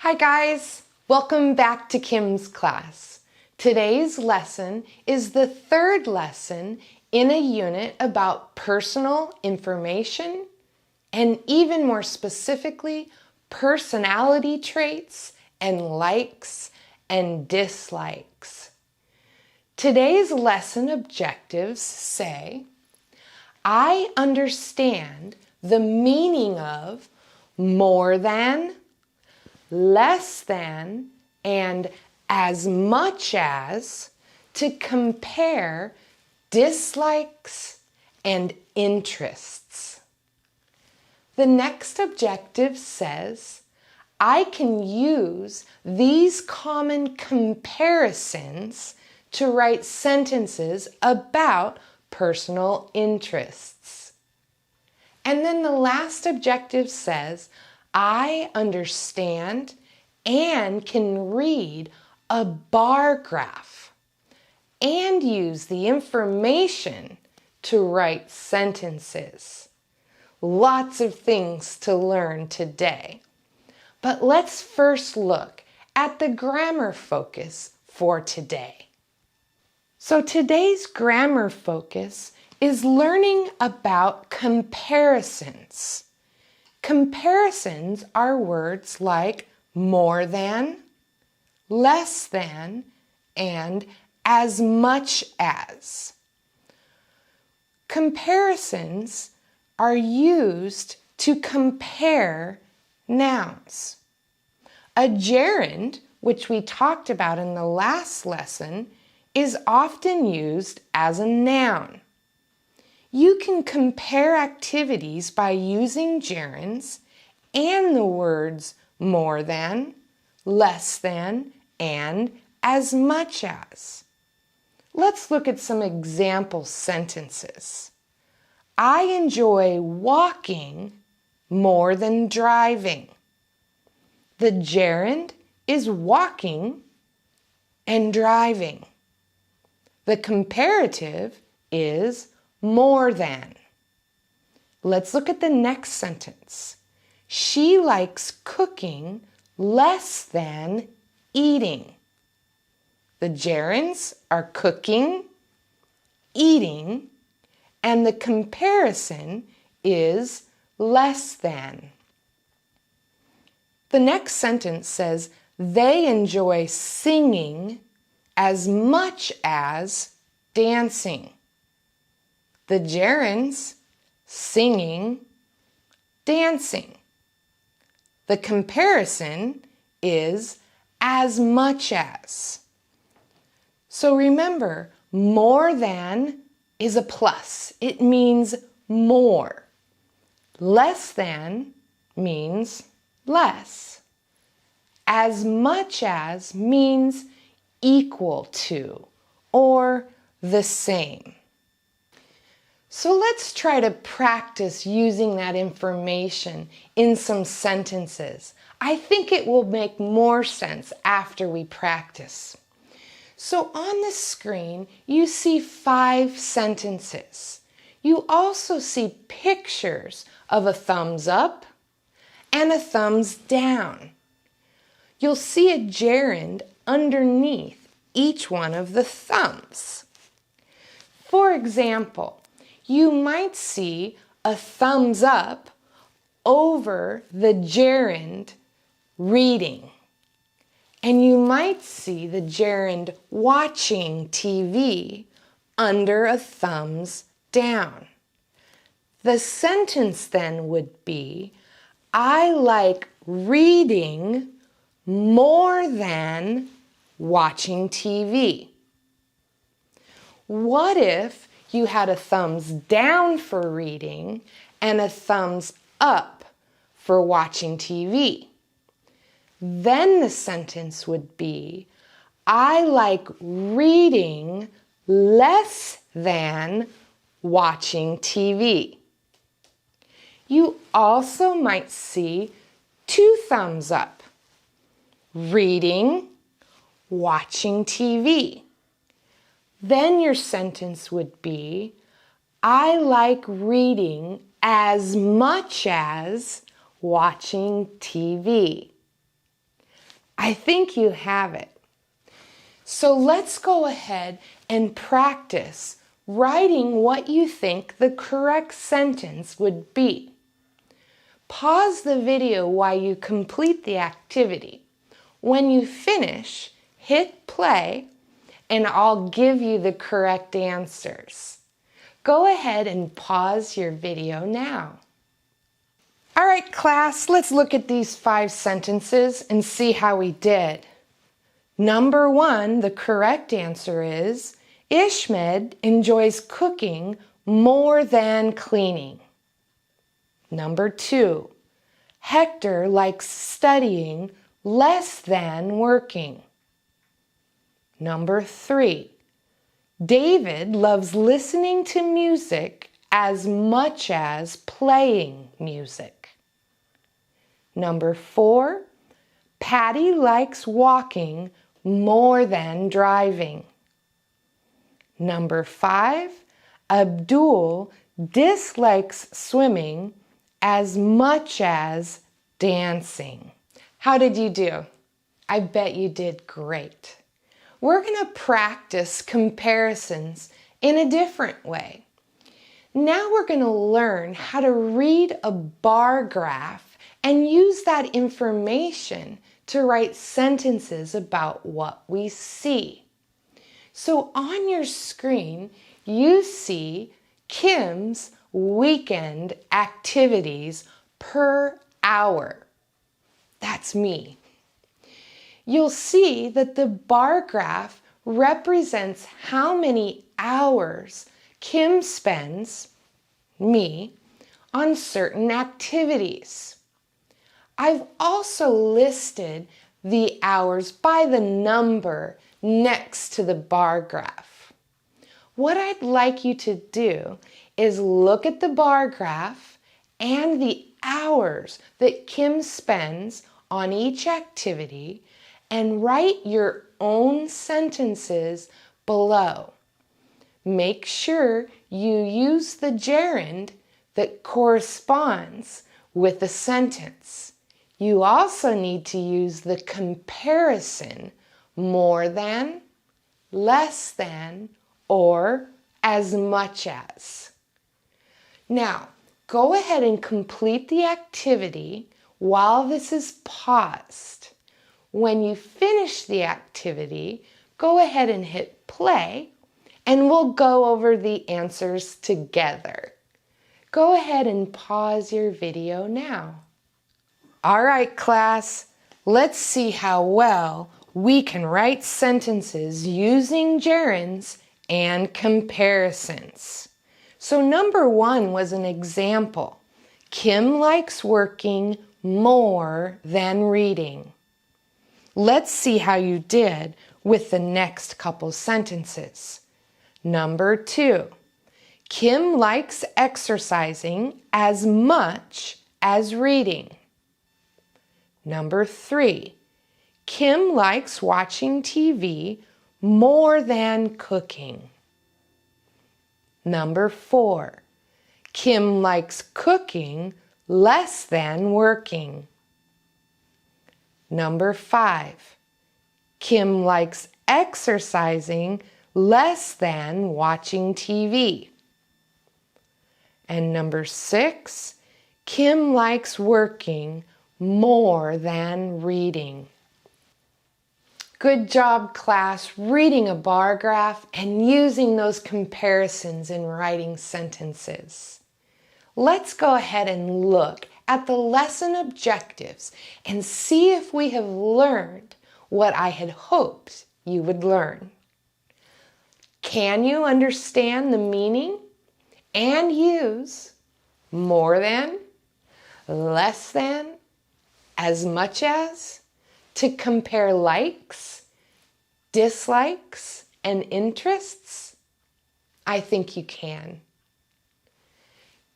Hi guys, welcome back to Kim's class. Today's lesson is the third lesson in a unit about personal information and even more specifically, personality traits and likes and dislikes. Today's lesson objectives say, I understand the meaning of more than, less than, and as much as to compare dislikes and interests. The next objective says, I can use these common comparisons to write sentences about personal interests. And then the last objective says, I understand and can read a bar graph and use the information to write sentences. Lots of things to learn today. But let's first look at the grammar focus for today. So today's grammar focus is learning about comparisons. Comparisons are words like more than, less than, and as much as. Comparisons are used to compare nouns. A gerund, which we talked about in the last lesson, is often used as a noun. You can compare activities by using gerunds and the words more than, less than, and as much as. Let's look at some example sentences. I enjoy walking more than driving. The gerund is walking and driving. The comparative is more than. Let's look at the next sentence. She likes cooking less than eating. The gerunds are cooking, eating, and the comparison is less than. The next sentence says, they enjoy singing as much as dancing. The gerunds, singing, dancing. The comparison is as much as. So remember, more than is a plus. It means more. Less than means less. As much as means equal to or the same. So let's try to practice using that information in some sentences. I think it will make more sense after we practice. So on the screen, you see 5 sentences. You also see pictures of a thumbs up and a thumbs down. You'll see a gerund underneath each one of the thumbs. For example, you might see a thumbs up over the gerund reading. And you might see the gerund watching TV under a thumbs down. The sentence then would be, I like reading more than watching TV. What if you had a thumbs down for reading and a thumbs up for watching TV? Then the sentence would be, I like reading less than watching TV. You also might see 2 thumbs up. Reading, watching TV. Then your sentence would be, I like reading as much as watching TV. I think you have it. So let's go ahead and practice writing what you think the correct sentence would be. Pause the video while you complete the activity. When you finish, hit play and I'll give you the correct answers. Go ahead and pause your video now. All right, class, let's look at these 5 sentences and see how we did. Number 1, the correct answer is, Ishmed enjoys cooking more than cleaning. Number 2, Hector likes studying less than working. Number 3, David loves listening to music as much as playing music. Number 4, Patty likes walking more than driving. Number 5, Abdul dislikes swimming as much as dancing. How did you do? I bet you did great. We're going to practice comparisons in a different way. Now we're going to learn how to read a bar graph and use that information to write sentences about what we see. So on your screen, you see Kim's weekend activities per hour. That's me. You'll see that the bar graph represents how many hours Kim spends, me, on certain activities. I've also listed the hours by the number next to the bar graph. What I'd like you to do is look at the bar graph and the hours that Kim spends on each activity and write your own sentences below. Make sure you use the gerund that corresponds with the sentence. You also need to use the comparison more than, less than, or as much as. Now, go ahead and complete the activity while this is paused. When you finish the activity, go ahead and hit play and we'll go over the answers together. Go ahead and pause your video now. All right, class, let's see how well we can write sentences using gerunds and comparisons. So number 1 was an example. Kim likes working more than reading. Let's see how you did with the next couple sentences. Number 2, Kim likes exercising as much as reading. Number 3, Kim likes watching TV more than cooking. Number 4, Kim likes cooking less than working. Number 5, Kim likes exercising less than watching TV. And number 6, Kim likes working more than reading. Good job, class, reading a bar graph and using those comparisons in writing sentences. Let's go ahead and look at the lesson objectives and see if we have learned what I had hoped you would learn. Can you understand the meaning and use more than, less than, as much as, to compare likes, dislikes, and interests? I think you can.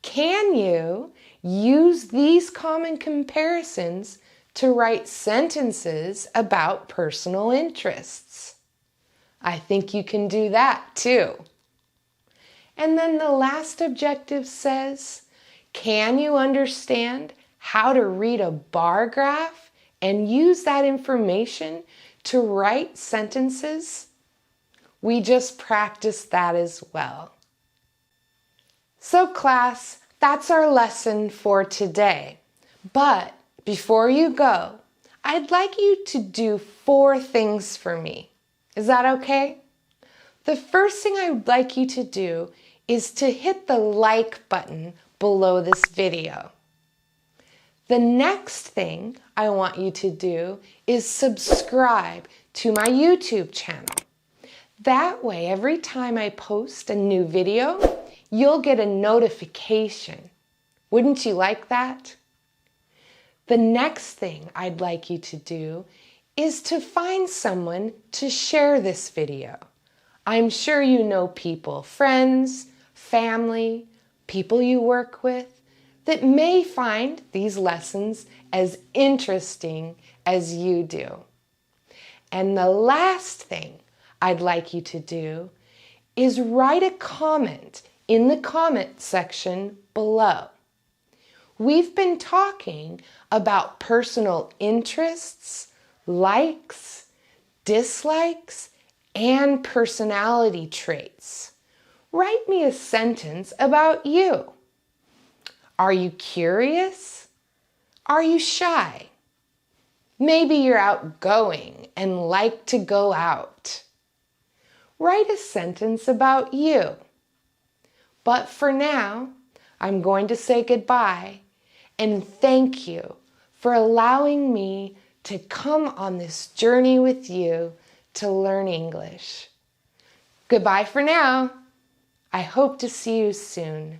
Can you use these common comparisons to write sentences about personal interests? I think you can do that too. And then the last objective says, can you understand how to read a bar graph and use that information to write sentences, we just practice that as well. So class, that's our lesson for today. But before you go, I'd like you to do 4 things for me. Is that okay? The first thing I would like you to do is to hit the like button below this video. The next thing I want you to do is subscribe to my YouTube channel. That way, every time I post a new video, you'll get a notification. Wouldn't you like that? The next thing I'd like you to do is to find someone to share this video. I'm sure you know people, friends, family, people you work with, that may find these lessons as interesting as you do. And the last thing I'd like you to do is write a comment in the comment section below. We've been talking about personal interests, likes, dislikes, and personality traits. Write me a sentence about you. Are you curious? Are you shy? Maybe you're outgoing and like to go out. Write a sentence about you. But for now, I'm going to say goodbye and thank you for allowing me to come on this journey with you to learn English. Goodbye for now. I hope to see you soon.